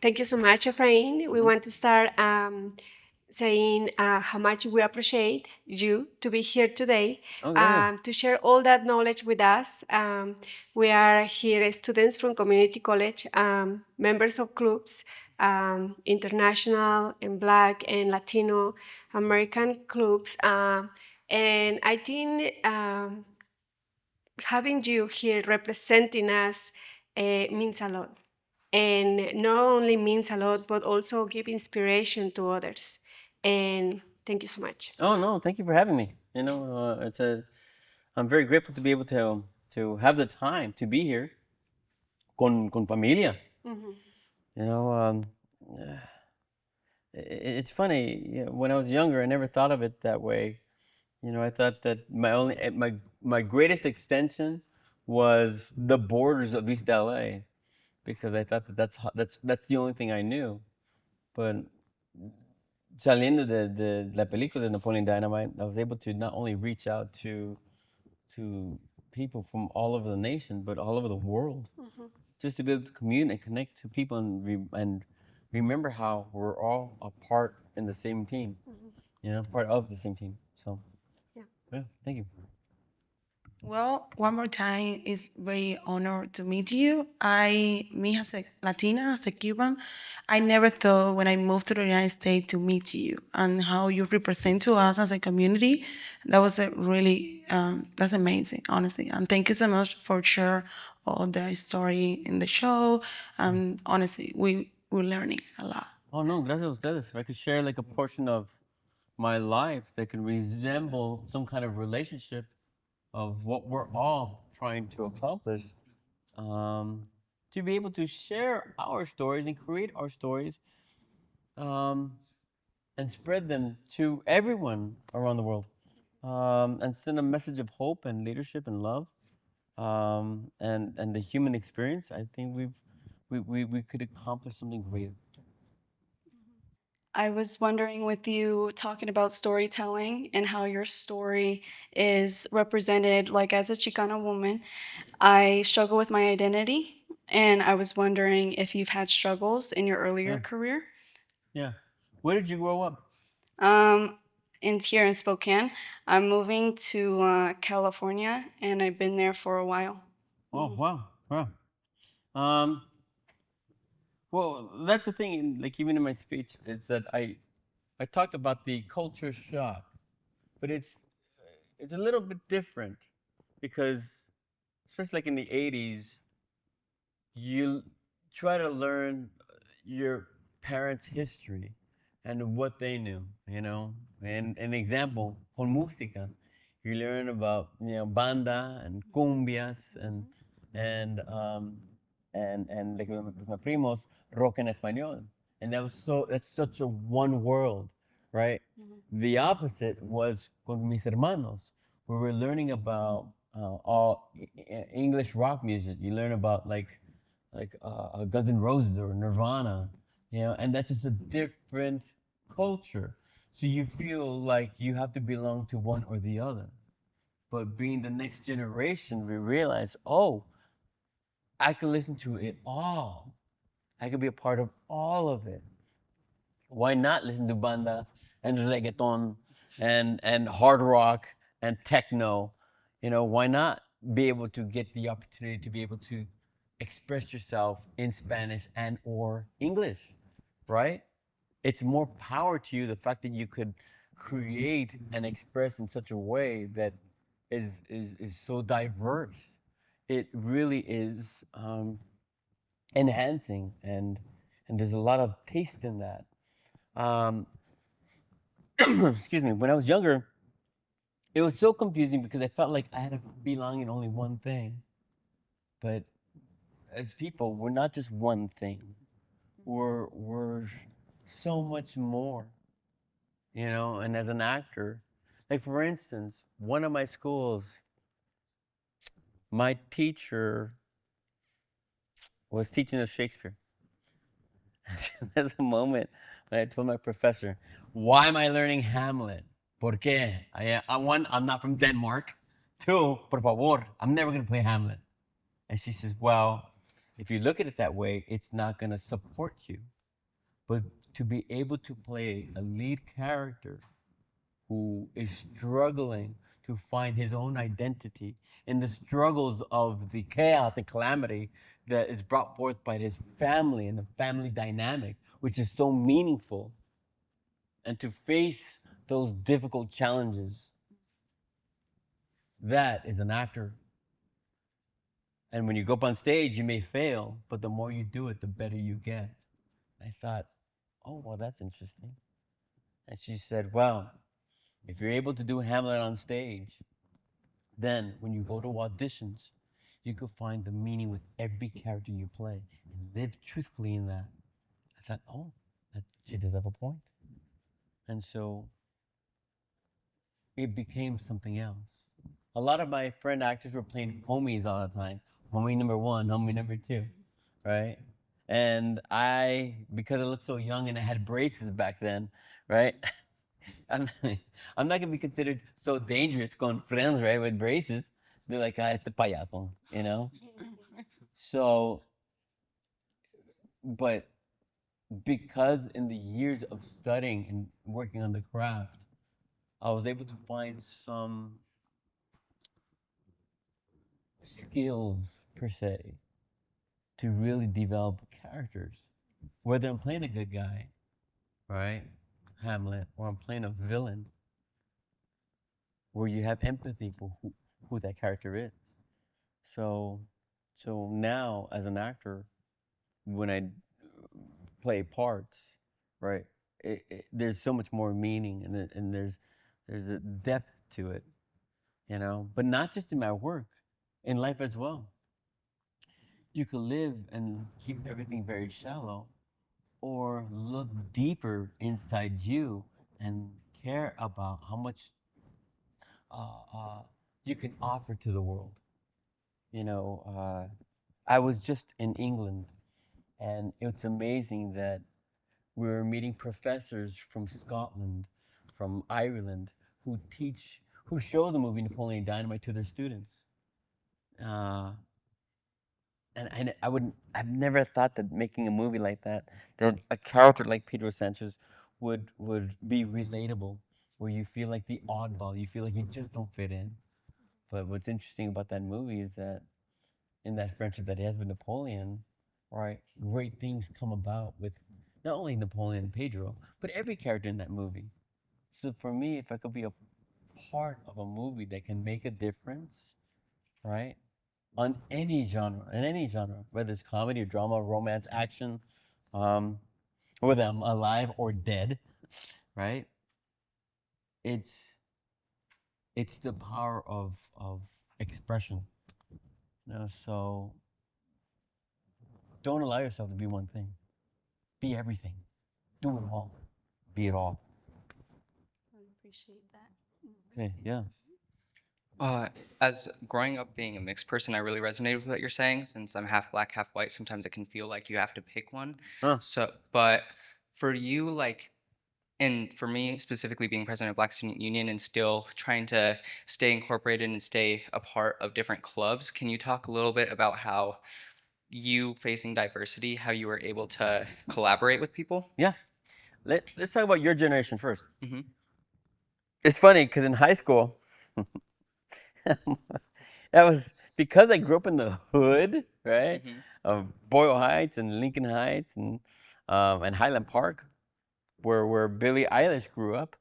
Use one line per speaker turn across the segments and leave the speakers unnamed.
Thank you so much, Efrain. We want to start saying how much we appreciate you to be here today,
Okay.
to share all that knowledge with us. We are here students from community college, members of clubs, international and Black and Latino American clubs. And I think having you here representing us means a lot. And not only means a lot, but also give inspiration to others. And thank you so much.
Oh no, thank you for having me. I'm very grateful to be able to have the time to be here con familia.
Mhm.
You know, it's funny. When I was younger, I never thought of it that way. I thought that my greatest extension was the borders of East LA because I thought that that's the only thing I knew. But saliendo de la película de Napoleon Dynamite, I was able to not only reach out to people from all over the nation, but all over the world,
Mhm.
just to be able to communicate and connect to people and remember how we're all a part in the same team,
Mhm.
part of the same team. So,
Yeah.
yeah, thank you.
Well, one more time, it's very honored to meet you. Me as a Latina, as a Cuban, I never thought when I moved to the United States to meet you and how you represent to us as a community. That was a really, that's amazing, honestly. And thank you so much for share all the story in the show. Honestly, we're learning a lot.
Oh no, gracias a ustedes. If I could share like a portion of my life that could resemble some kind of relationship of what we're all trying to accomplish, um, to be able to share our stories and create our stories, um, and spread them to everyone around the world, and send a message of hope and leadership and love, and the human experience. I think we could accomplish something great.
I was wondering with you talking about storytelling and how your story is represented, like as a Chicana woman, I struggle with my identity. And I was wondering if you've had struggles in your earlier
Yeah,
career.
yeah. Where did you grow up?
Um, here in Spokane, I'm moving to California, and I've been there for a while.
Oh
Mhm.
wow, wow. Um, well, that's the thing. Like even in my speech, is that I talked about the culture shock, but it's a little bit different because, especially like in the '80s, you try to learn your parents' history and what they knew, And an example, con música, you learn about banda and cumbias and um and like with my primos, rock en español, and that's such a one world, right? The opposite was con mis hermanos, where we're learning about all English rock music. You learn about Guns N' Roses or Nirvana, and that's just a different culture. So you feel like you have to belong to one or the other. But being the next generation, we realize, oh, I can listen to it all. I can be a part of all of it. Why not listen to banda and reggaeton and hard rock and techno? Why not be able to get the opportunity to be able to express yourself in Spanish and or English, right? It's more power to you the fact that you could create and express in such a way that is so diverse. It really is enhancing, and there's a lot of taste in that. Um, excuse me. When I was younger, it was so confusing because I felt like I had to belong in only one thing. But as people, we're not just one thing. We're so much more, And as an actor, like for instance, one of my schools, my teacher was teaching us Shakespeare. There's a moment when I told my professor, "Why am I learning Hamlet? ¿Por qué? One, I'm not from Denmark. Two, por favor, I'm never gonna play Hamlet." And she says, "Well, if you look at it that way, it's not going to support you. But to be able to play a lead character who is struggling to find his own identity in the struggles of the chaos and calamity that is brought forth by his family and the family dynamic, which is so meaningful, and to face those difficult challenges, that is an actor. And when you go up on stage, you may fail, but the more you do it, the better you get. I thought, oh, well, that's interesting. And she said, well, if you're able to do Hamlet on stage, then when you go to auditions, you could find the meaning with every character you play and live truthfully in that. I thought, oh, she does have a point. And so it became something else. A lot of my friend actors were playing homies all the time. Homie number one, homie number two, right? And I, because I looked so young and I had braces back then, right? I'm, I'm not gonna be considered so dangerous going friends, right, with braces. They're like, ah, este payaso, you know? So, but because in the years of studying and working on the craft, I was able to find some skills, per se, to really develop characters. Whether I'm playing a good guy, right, Hamlet, or I'm playing a villain, where you have empathy for who that character is. So, so now as an actor, when I play parts, right, there's so much more meaning, and there's a depth to it, you know. But not just in my work, in life as well. You could live and keep everything very shallow, or look deeper inside you and care about how much uh, uh, you can offer to the world. You know, I was just in England, and it's amazing that we were meeting professors from Scotland, from Ireland, who show the movie Napoleon Dynamite to their students. Uh, and I've never thought that making a movie like that a character like Pedro Sanchez would be relatable, where you feel like the oddball, you feel like you just don't fit in. But what's interesting about that movie is that in that friendship that he has with Napoleon, right, great things come about with not only Napoleon and Pedro, but every character in that movie. So for me, if I could be a part of a movie that can make a difference, right, on any genre, whether it's comedy or drama, romance, action, um, whether I'm alive or dead, right? It's it's the power of expression. You know, so don't allow yourself to be one thing. Be everything. Do it all. Be it all.
I appreciate that.
Okay, yeah.
Uh, as growing up being a mixed person, I really resonated with what you're saying. Since I'm half black, half white, sometimes it can feel like you have to pick one.
Huh.
So, but for you, like, and for me specifically, being president of Black Student Union and still trying to stay incorporated and stay a part of different clubs, can you talk a little bit about how you facing diversity, how you were able to collaborate with people?
Yeah. Let's talk about your generation first.
Hmm.
It's funny because in high school, that was because I grew up in the hood, right,
Hmm.
of Boyle Heights and Lincoln Heights and Highland Park, where Billie Eilish grew up.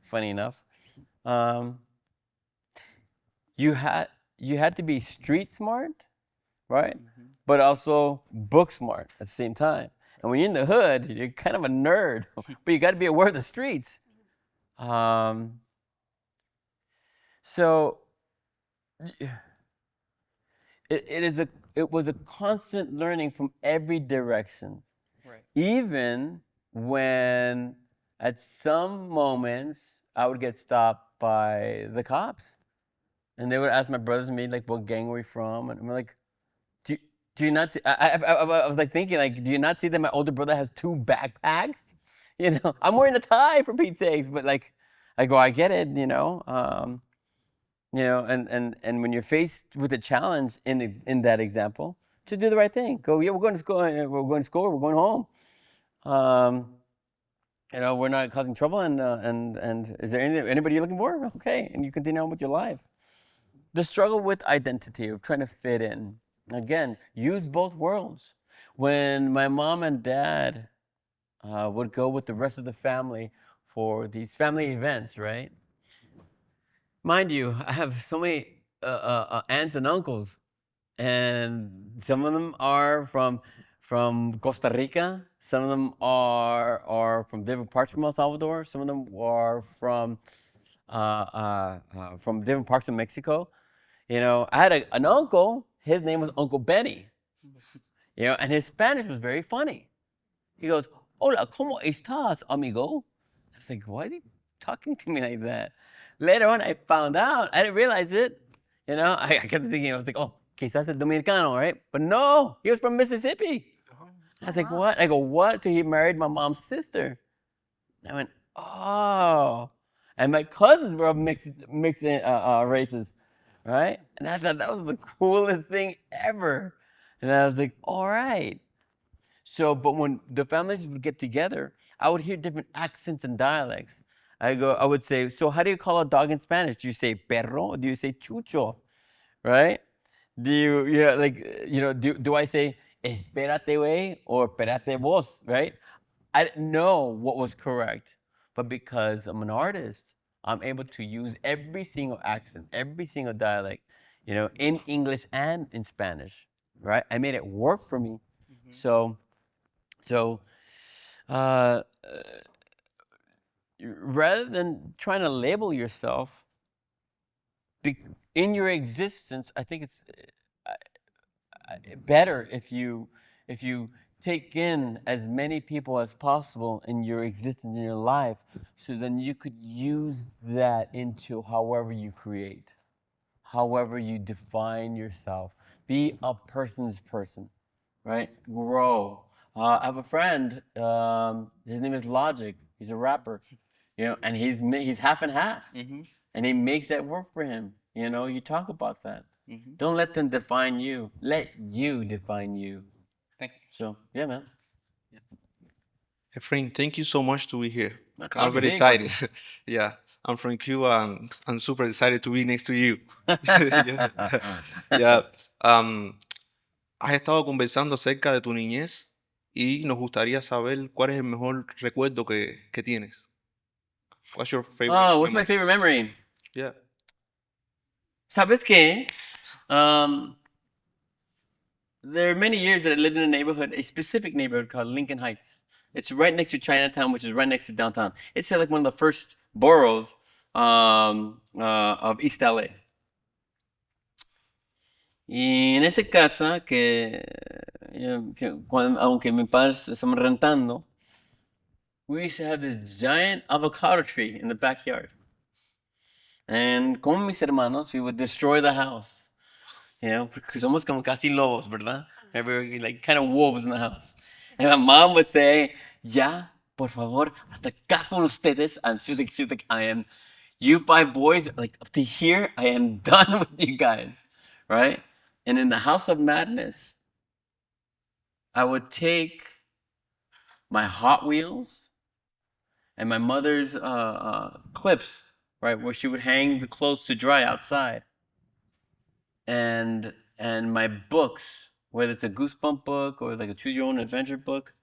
Funny enough, um, you had you had to be street smart, right,
Hmm.
but also book smart at the same time. And when you're in the hood, you're kind of a nerd, but you got to be aware of the streets. Um, so it was a constant learning from every direction,
Right.
even when at some moments I would get stopped by the cops, and they would ask my brothers and me like, what gang are we from, and we're like, do, do you not see, I was like thinking like, do you not see that my older brother has two backpacks? You know, I'm wearing a tie for Pete's sakes, but like, I go, I get it, you know, and when you're faced with a challenge in that example, Just do the right thing. Go, yeah, we're going to school. We're going to school. We're going home. Um, we're not causing trouble. And is there anybody you're looking for? Okay, and you continue on with your life. The struggle with identity of trying to fit in. Again, use both worlds. When my mom and dad would go with the rest of the family for these family events, right? Mind you, I have so many aunts and uncles, and some of them are from Costa Rica. Some of them are from different parts from El Salvador. Some of them are from different parts of Mexico. I had an uncle. His name was Uncle Benny. And his Spanish was very funny. He goes, "Hola, cómo estás, amigo?" I was like, "Why is he talking to me like that?" Later on, I found out. I didn't realize it. I kept thinking, I was like, "Oh, quizás es dominicano, right?" But no, he was from Mississippi. I was like, "What?" I go, "What?" So he married my mom's sister. And I went, "Oh." And my cousins were of mixed races, right? And I thought that was the coolest thing ever. And I was like, "All right." So, but when the families would get together, I would hear different accents and dialects. I would say, "So how do you call a dog in Spanish? Do you say perro or do you say chucho?" Right? Yeah, like, do I say espérate, way or espérate vos, right? I didn't know what was correct, but because I'm an artist, I'm able to use every single accent, every single dialect, in English and in Spanish, right? I made it work for me.
Mhm.
So, so uh, rather than trying to label yourself in your existence, I think it's better if you take in as many people as possible in your existence in your life, so then you could use that into however you create, however you define yourself. Be a person's person, right? Grow. I have a friend. His name is Logic. He's a rapper, and he's half and half,
Mhm.
and he makes that work for him. You talk about that.
Mhm.
Don't let them define you. Let you define you.
Thank you.
So yeah, man.
Efrain, thank you so much to be here.
Claro
I'm
que
very
sí. Claro que
excited. Yeah, I'm from Cuba and I'm super excited to be next to you. Yeah. Yeah. Um, has estado conversando acerca de tu niñez y nos gustaría saber cuál es el mejor recuerdo que tienes. What's your favorite
Oh, what's my
memory?
favorite memory?
Yeah.
¿Sabes qué? Um, there are many years that I lived in a neighborhood, a specific neighborhood called Lincoln Heights. It's right next to Chinatown, which is right next to downtown. It's like one of the first boroughs of East LA. Y en esa casa aunque mis padres estaban rentando, we used to have this giant avocado tree in the backyard. And con mis hermanos, we would destroy the house. Porque somos como casi lobos, ¿verdad? We're like kind of wolves in the house. And my mom would say, "Ya, por favor, hasta acá con ustedes." And she's like, "I am, you five boys, like up to here, I am done with you guys." Right? And in the house of madness, I would take my Hot Wheels and my mother's clips, right, where she would hang the clothes to dry outside, and my books, whether it's a Goosebump book or like a Choose Your Own Adventure book,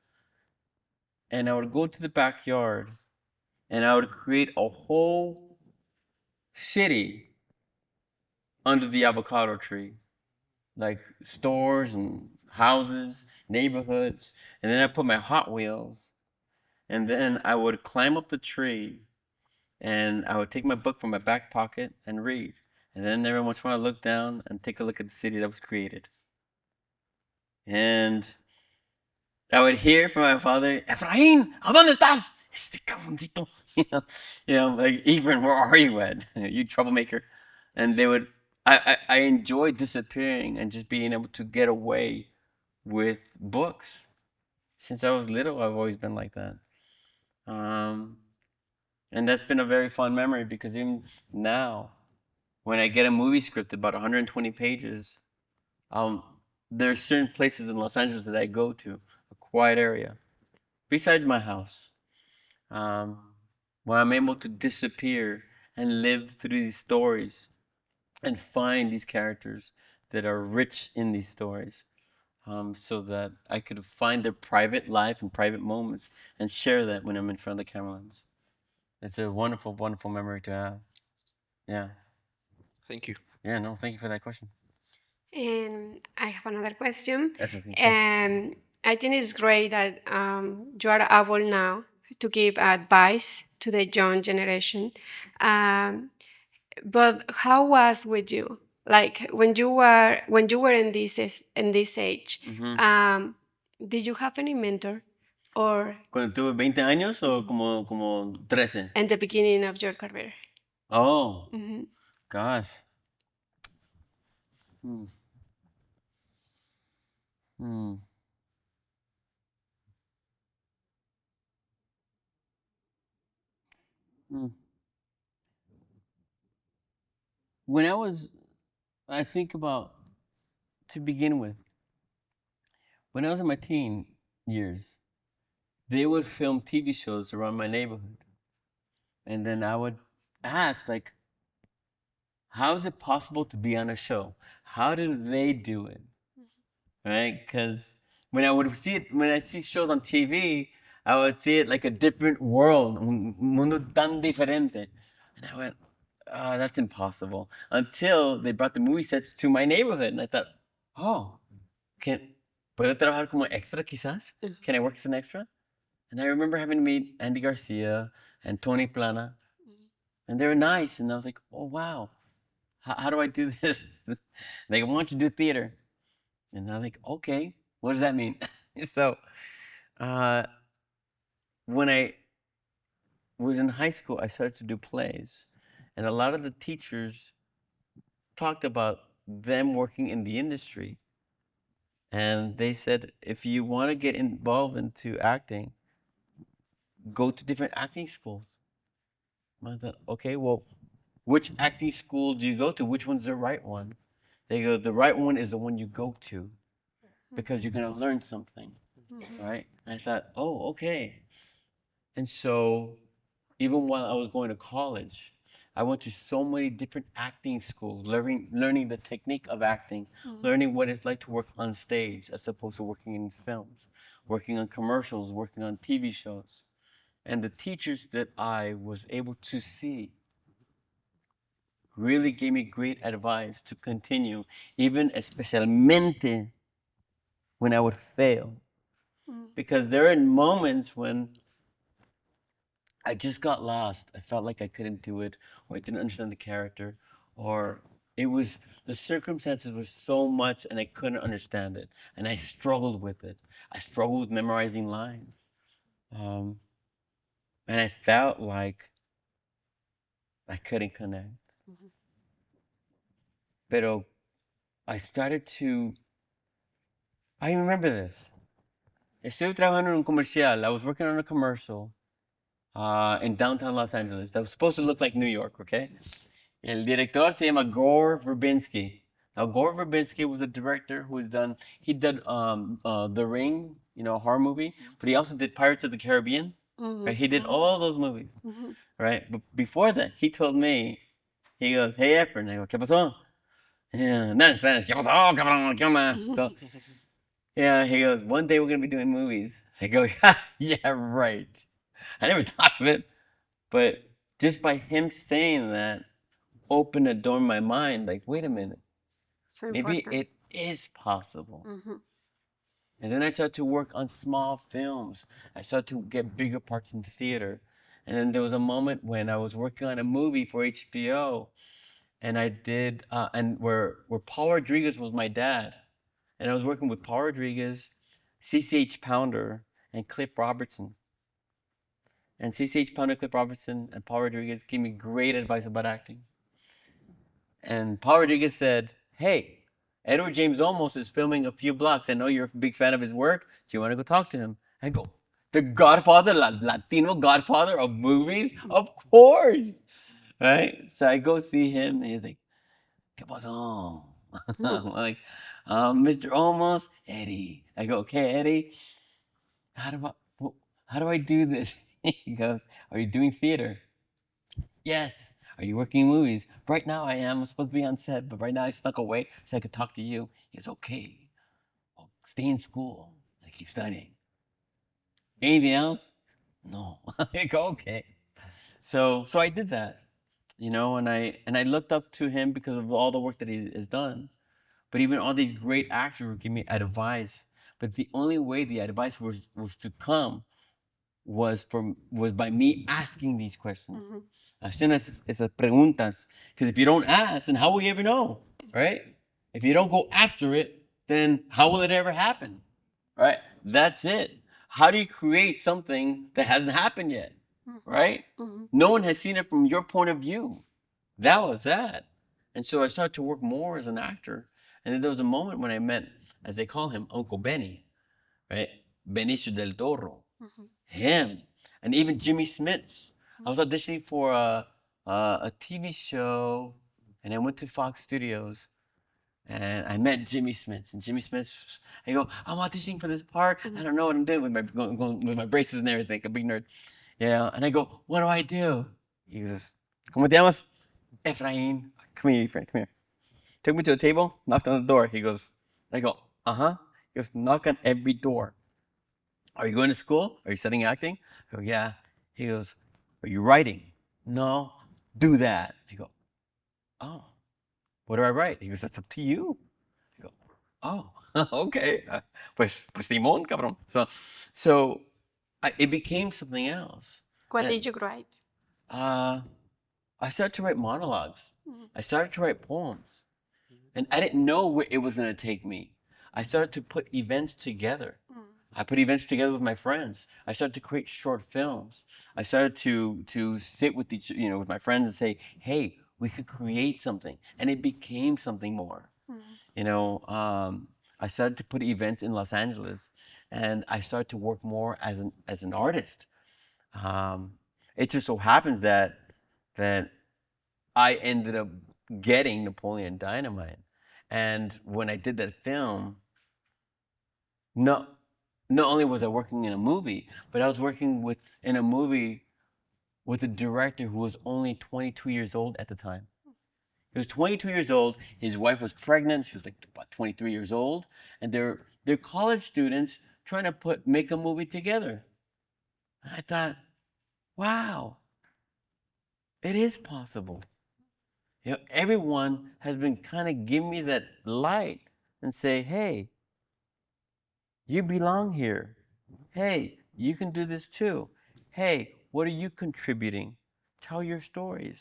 and I would go to the backyard and I would create a whole city under the avocado tree, like stores and houses, neighborhoods, and then I put my Hot Wheels, and then I would climb up the tree and I would take my book from my back pocket and read. And then every once in a while I look down and take a look at the city that was created. And I would hear from my father, "Efraín, ¿a dónde estás? Este cabroncito." Like, "Efren, where are you at? You troublemaker." And I enjoy disappearing and just being able to get away with books. Since I was little, I've always been like that. Um, and that's been a very fun memory because even now, when I get a movie script about 120 pages, I'll there are certain places in Los Angeles that I go to, a quiet area, besides my house, um, where I'm able to disappear and live through these stories and find these characters that are rich in these stories, so that I could find their private life and private moments and share that when I'm in front of the camera lens. It's a wonderful, wonderful memory to have. Yeah.
Thank you.
Yeah, no, thank you for that question.
And I have another question.
That's the thing.
I think it's great that you are able now to give advice to the young generation. Um, but how was with you? Like when you were in this age, did you have any mentor or
Cuando tuve 20 años o como 13?
in the beginning of your career?
Oh,
Mhm.
gosh. Hmm. Hmm. Hmm. When I think about, to begin with, when I was in my teen years, they would film TV shows around my neighborhood. And then I would ask, like, how is it possible to be on a show? How do they do it? Right? Because when I see shows on TV, I would see it like a different world, un mundo tan diferente. And I went, oh, that's impossible. Until they brought the movie sets to my neighborhood. And I thought, oh, ¿puedo trabajar como extra quizás? Can I work as an extra? And I remember having to meet Andy Garcia and Tony Plana. And they were nice. And I was like, oh, wow. How do I do this? They want you to do theater. And I'm like, okay, what does that mean? So, uh, when I was in high school, I started to do plays. And a lot of the teachers talked about them working in the industry. And they said, if you want to get involved into acting, go to different acting schools. I thought, okay, well, which acting school do you go to? Which one's the right one? They go, the right one is the one you go to because you're going to learn something, right? And I thought, oh, okay. And so, even while I was going to college, I went to so many different acting schools, learning the technique of acting, learning what it's like to work on stage as opposed to working in films, working on commercials, working on TV shows. And the teachers that I was able to see really gave me great advice to continue, even especialmente when I would fail. Because there are moments when I just got lost. I felt like I couldn't do it, or I didn't understand the character, or it was the circumstances were so much and I couldn't understand it, and I struggled with it. I struggled with memorizing lines, um, and I felt like I couldn't connect. Pero I started to. I remember this. Estoy trabajando en un comercial. I was working on a commercial in downtown Los Angeles that was supposed to look like New York, okay? El director se llama Gore Verbinski. Now, Gore Verbinski was a director he did The Ring, a horror movie, but he also did Pirates of the Caribbean. Right? He did all those movies, right? But before that, he told me, he goes, hey, Efren. I go, ¿qué pasó? Yeah, not in Spanish. ¿Qué pasó, cabrón? ¿Qué onda? So, yeah, he goes, one day we're going to be doing movies. I go, yeah, right. I never thought of it. But just by him saying that, opened a door in my mind, like, wait a minute,
So
maybe
important.
it is possible. And then I started to work on small films. I started to get bigger parts in the theater. And then there was a moment when I was working on a movie for HBO, and I did, and where Paul Rodriguez was my dad, and I was working with Paul Rodriguez, CCH Pounder, and Cliff Robertson. And CCH Pounder, Cliff Robertson, and Paul Rodriguez gave me great advice about acting. And Paul Rodriguez said, hey, Edward James Olmos is filming a few blocks. I know you're a big fan of his work. Do you want to go talk to him? I go, the Godfather, Latino Godfather of movies? Of course. Right? So I go see him, and he's like, ¿Qué pasó? I'm like, Mr. Almost, Eddie. I go, okay, Eddie, how do I, how do I do this? He goes, are you doing theater? Yes. Are you working in movies? Right now I am. I'm supposed to be on set, but right now I snuck away so I could talk to you. He goes, okay. Well, stay in school. I keep studying. Anything else? No. I go, okay. So I did that, and I looked up to him because of all the work that he has done. But even all these great actors were giving me advice. But the only way the advice was to come was by me asking these questions.
Mhm.
Haciendo esas preguntas. Because if you don't ask, then how will you ever know, right? If you don't go after it, then how will it ever happen, right? That's it. How do you create something that hasn't happened yet, right?
Mhm.
No one has seen it from your point of view. That was that. And so I started to work more as an actor. And then there was a moment when I met, as they call him, Uncle Benny, right? Benicio del Toro,
Mhm.
him, and even Jimmy Smits. I was auditioning for a TV show, and I went to Fox Studios, and I met Jimmy Smits. And Jimmy Smits, I go, I'm auditioning for this part. I don't know what I'm doing with my with my braces and everything. A big nerd, yeah. And I go, what do I do? He goes, ¿Cómo te llamas? Efrain. Come here, Efrain. Come here. Took me to the table, knocked on the door. He goes, I go, uh-huh. He goes, knock on every door. Are you going to school? Are you studying acting? I go, yeah. He goes, are you writing? No. Do that. I go, oh, what do I write? He goes, that's up to you. I go, oh, okay. Pues Simón, cabrón. So it became something else.
What
And
did you write?
uh, I started to write monologues.
Mhm.
I started to write poems. And I didn't know where it was going to take me. I started to put events together. I put events together with my friends. I started to create short films. I started to sit with with my friends and say, "Hey, we could create something," and it became something more.
Mhm.
You know, I started to put events in Los Angeles, and I started to work more as an artist. Um, it just so happens that I ended up getting Napoleon Dynamite. And when I did that film, not not only was I working in a movie, but I was working in a movie with a director who was only 22 years old at the time. He was 22 years old. His wife was pregnant. She was like about 23 years old, and they're college students trying to make a movie together. And I thought, wow, it is possible. Everyone has been kind of giving me that light and say, hey, you belong here. Hey, you can do this too. Hey, what are you contributing? Tell your stories.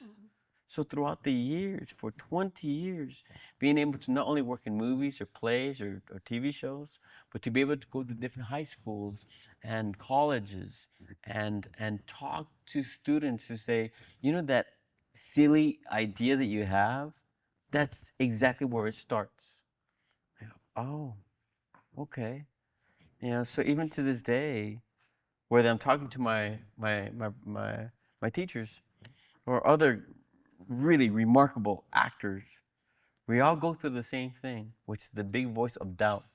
So throughout the years, for 20 years, being able to not only work in movies or plays or TV shows, but to be able to go to different high schools and colleges and talk to students who say, that silly idea that you have, that's exactly where it starts. I go, oh, okay. So even to this day, whether I'm talking to my teachers or other really remarkable actors, we all go through the same thing, which is the big voice of doubt,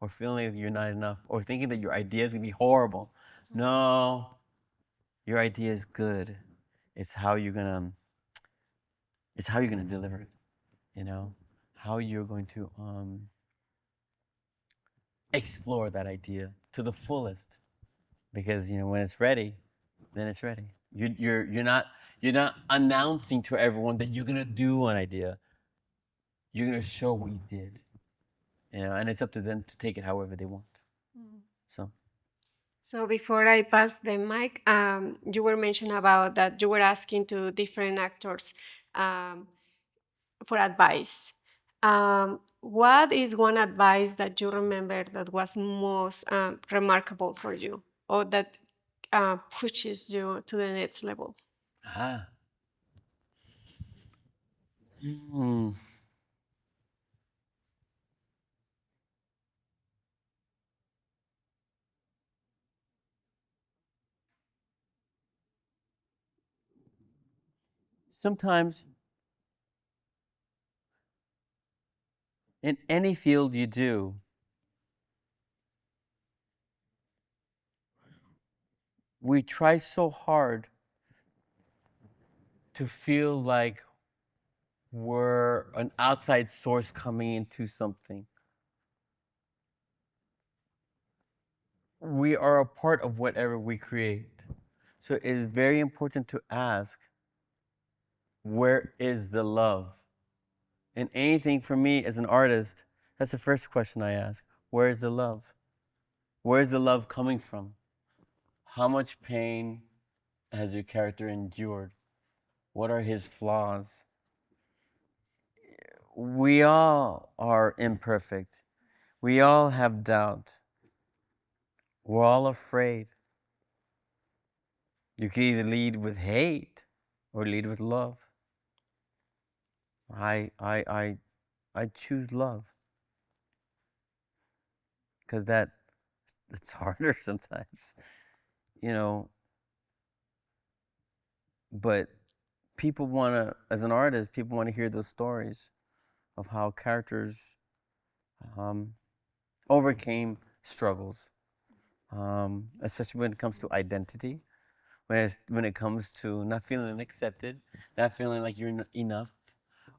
or feeling like you're not enough, or thinking that your idea is gonna be horrible. No, your idea is good. It's how you're gonna it's how you're gonna deliver it. You know, how you're going to explore that idea to the fullest. Because when it's ready, then it's ready. You're not announcing to everyone that you're gonna do an idea. You're gonna show what you did. And it's up to them to take it however they want. So
So before I pass the mic, you were mentioning about that you were asking to different actors um, for advice. What is one advice that you remember that was most remarkable for you, or that pushes you to the next level?
ah, hmm. Sometimes in any field you do, we try so hard to feel like we're an outside source coming into something. We are a part of whatever we create. So it is very important to ask, where is the love? In anything for me as an artist, that's the first question I ask. Where is the love? Where is the love coming from? How much pain has your character endured? What are his flaws? We all are imperfect. We all have doubt. We're all afraid. You can either lead with hate or lead with love. I choose love because it's harder sometimes, you know. But people want to, as an artist, people want to hear those stories of how characters um, overcame struggles, especially when it comes to identity, when it comes to not feeling accepted, not feeling like you're enough,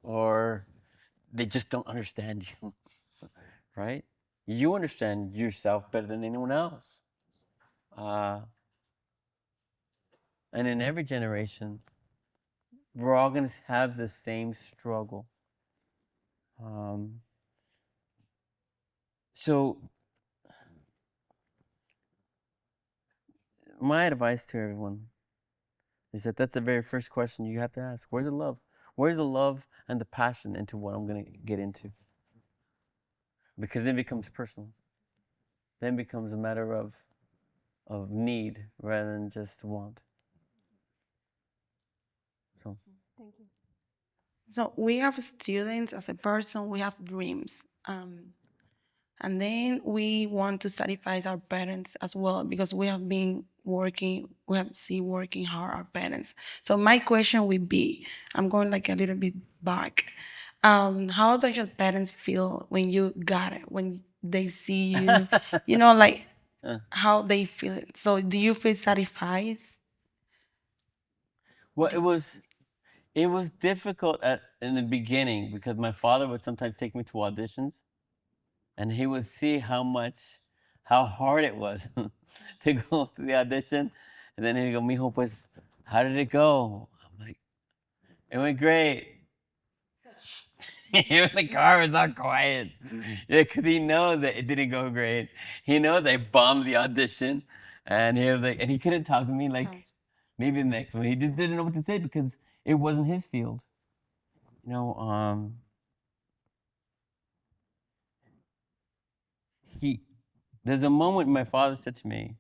or they just don't understand you, right? You understand yourself better than anyone else. Uh, and in every generation, we're all going to have the same struggle. Um, so, my advice to everyone is that that's the very first question you have to ask. Where's the love? Where's the love and the passion into what I'm going to get into? Because then it becomes personal. Then it becomes a matter of need rather than just want. So,
Thank you.
So we have students as a person, we have dreams. And then we want to satisfy our parents as well because we have been working, we have seen working hard our parents. So my question would be, I'm going like a little bit back. How does your parents feel when you got it, when they see you, like
uh,
how they feel it? So do you feel satisfied?
well, it was difficult in the beginning because my father would sometimes take me to auditions, and he would see how hard it was to go to the audition, and then he'd go, "Mijo, pues, how did it go?" I'm like, "It went great." Even the car was not quiet. Yeah, because he knows that it didn't go great. He knows I bombed the audition, and he was like, and he couldn't talk to me like maybe the next one. He just didn't know what to say because it wasn't his field. You know, he. There's a moment my father said to me,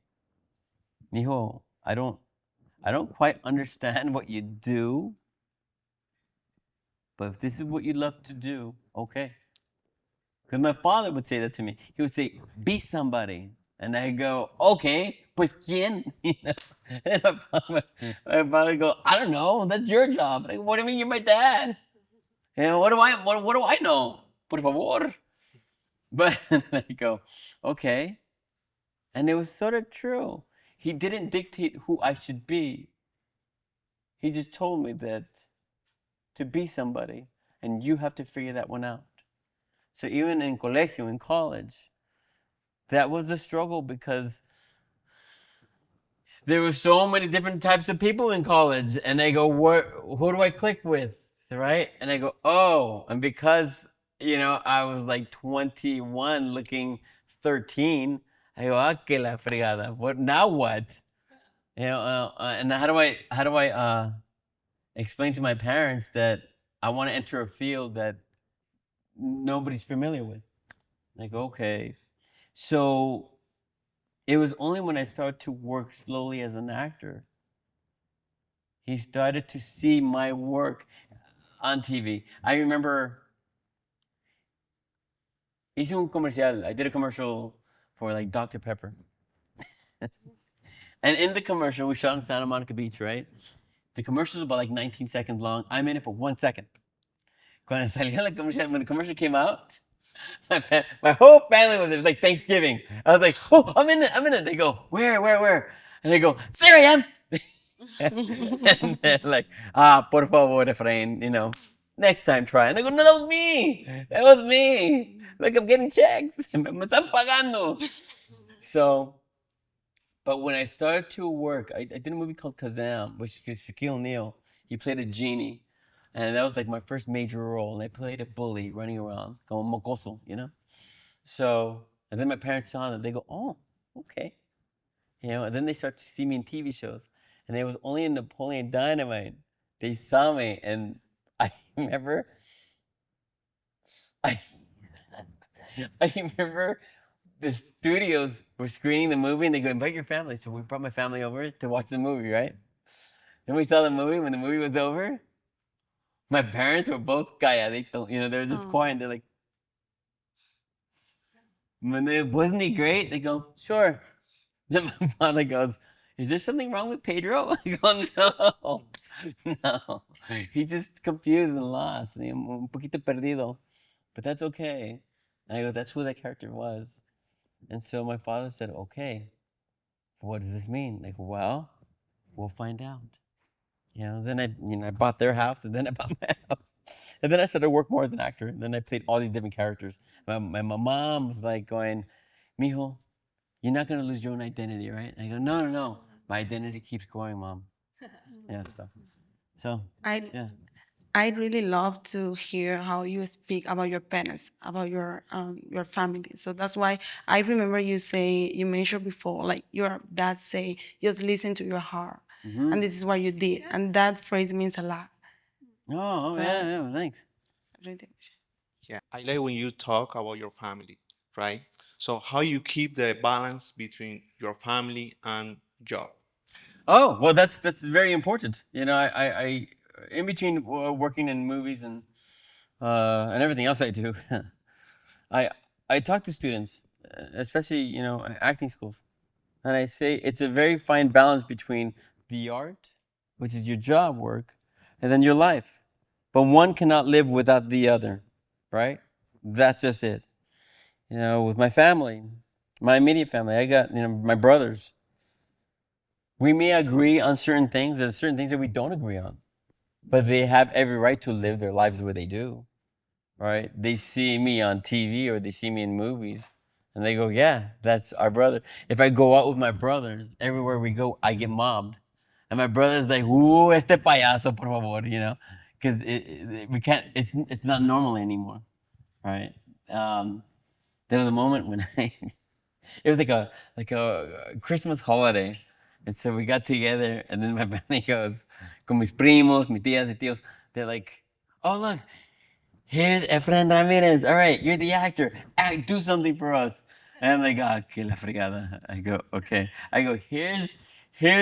"Mijo, I don't quite understand what you do, but if this is what you love to do, okay." Because my father would say that to me. He would say, "Be somebody." And I go, "Okay, pues quién?" And my father would go, "I don't know. That's your job." I go, "What do you mean you're my dad? What do I know? Por favor." But I go, "Okay." And it was sort of true. He didn't dictate who I should be. He just told me that to be somebody, and you have to figure that one out. So even in colegio, in college, that was a struggle because there were so many different types of people in college, and I go, who do I click with, right? And I go, oh, and because I was like 21, looking 13, I go, ah, que la fregada. What now? What? And how do I explain to my parents that I want to enter a field that nobody's familiar with? I go, okay. So it was only when I started to work slowly as an actor, he started to see my work on TV. I remember hice un comercial. I did a commercial for like Dr. Pepper. And in the commercial, we shot in Santa Monica Beach, right? The commercial is about like 19 seconds long. I'm in it for 1 second. When the commercial came out, my whole family was there. It was like Thanksgiving. I was like, oh, I'm in it, I'm in it. They go, where? And they go, there I am. And they're like, por favor, Efrain, next time try. And I go, no, that was me. That was me. Like, I'm getting checks. Me están pagando. So, but when I started to work, I did a movie called Kazam, which is Shaquille O'Neal. He played a genie. And that was like my first major role. And I played a bully running around, como mocoso. So, and then my parents saw it and they go, oh, okay. And then they start to see me in TV shows. And it was only in Napoleon Dynamite. They saw me and I remember, I, I remember the studios were screening the movie and they go, invite your family. So we brought my family over to watch the movie, right? Then we saw the movie. When the movie was over, my parents were both calladito. They were just quiet. And they're like, when it wasn't he great? They go, sure. Then my father goes, is there something wrong with Pedro? I go, no, no. He's just confused and lost. Un poquito perdido. But that's okay. And I go, that's who that character was. And so my father said, okay, what does this mean? Like, well, we'll find out. Then I bought their house and then I bought my house. And then I started to work more as an actor. And then I played all these different characters. My mom was like going, mijo, you're not going to lose your own identity, right? And I go, no, no, no. My identity keeps growing, mom. Yeah, so
I
yeah.
I really love to hear how you speak about your parents, about your family. So that's why I remember you mentioned before, like your dad say, just listen to your heart, and this is what you did, and that phrase means a lot.
Oh,
So
yeah, yeah, thanks.
really,
Yeah, I like when you talk about your family, right? So how you keep the balance between your family and job?
Oh, well, that's very important. I in between working in movies and everything else I do, I I talk to students, especially acting schools, and I say it's a very fine balance between the art, which is your job work, and then your life. But one cannot live without the other, right? That's just it. With my family, my immediate family, I got my brothers. We may agree on certain things. There's certain things that we don't agree on, but they have every right to live their lives the way they do, right? They see me on TV or they see me in movies, and they go, "Yeah, that's our brother." If I go out with my brothers, everywhere we go, I get mobbed, and my brother's like, "Ooh, este payaso, por favor," because we can't. It's not normal anymore, right? Um, there was a moment when it was like a Christmas holiday, and so we got together, and then my family goes, con mis primos, mis tías y tíos, they're like, "Oh look, here's Efren Ramirez. All right, you're the actor. Act, do something for us." And I'm like, "Ah, que la fregada." I go, "Okay." I go, "Here's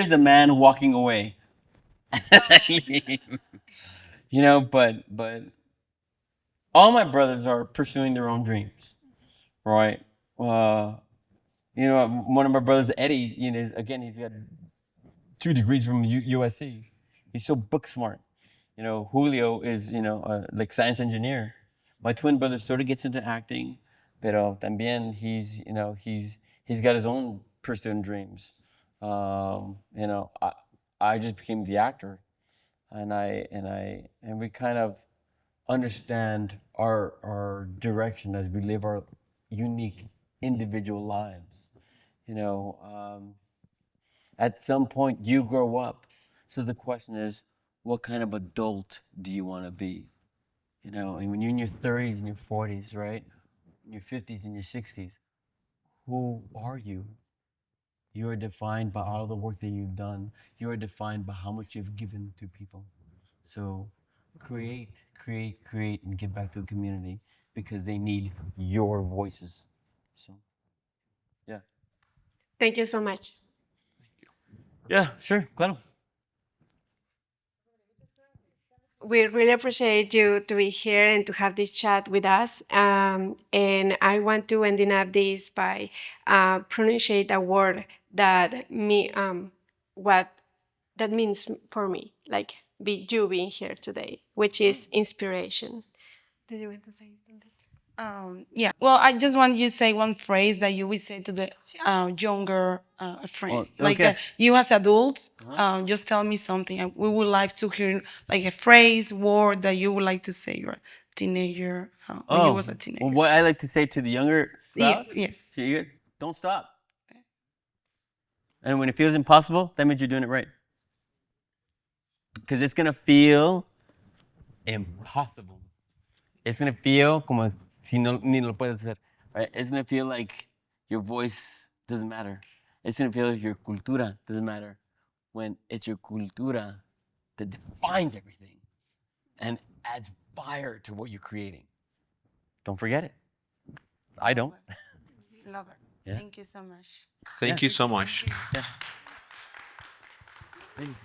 the man walking away." But all my brothers are pursuing their own dreams, right? Uh, one of my brothers, Eddie, again, he's got 2 degrees from USC. He's so book smart. Julio is, like science engineer. My twin brother sort of gets into acting, pero también he's got his own pursuing dreams. I just became the actor, and we kind of understand our direction as we live our unique individual lives. You know, um, at some point you grow up. So the question is, what kind of adult do you want to be? And when you're in your 30s and your 40s, right? In your 50s and your 60s, who are you? You are defined by all the work that you've done. You are defined by how much you've given to people. So create, create, create, and give back to the community because they need your voices. So, yeah.
Thank you so much.
Yeah, sure. Claro.
We really appreciate you to be here and to have this chat with us. And I want to ending up this by pronunciate a word that what that means for me, like you being here today, which is inspiration. Do you want to say something?
Yeah. Well, I just want you to say one phrase that you would say to the younger friend. Like
okay.
you as adults,
Uh-huh.
just tell me something. We would like to hear like a phrase, word that you would like to say your teenager when you
Oh,
was a
well,
teenager.
what I like to say to the younger
Yeah.
crowd,
Yes.
to you guys, don't stop. And when it feels impossible, that means you're doing it right. Because it's gonna feel impossible. It's gonna feel como si no ni lo puedes hacer. Right? It's gonna feel like your voice doesn't matter. It's gonna feel like your cultura doesn't matter. When it's your cultura that defines everything and adds fire to what you're creating. Don't forget it. I don't.
Love it.
Yeah.
Thank you so much.
Thank you so much.
Yeah. Thank you.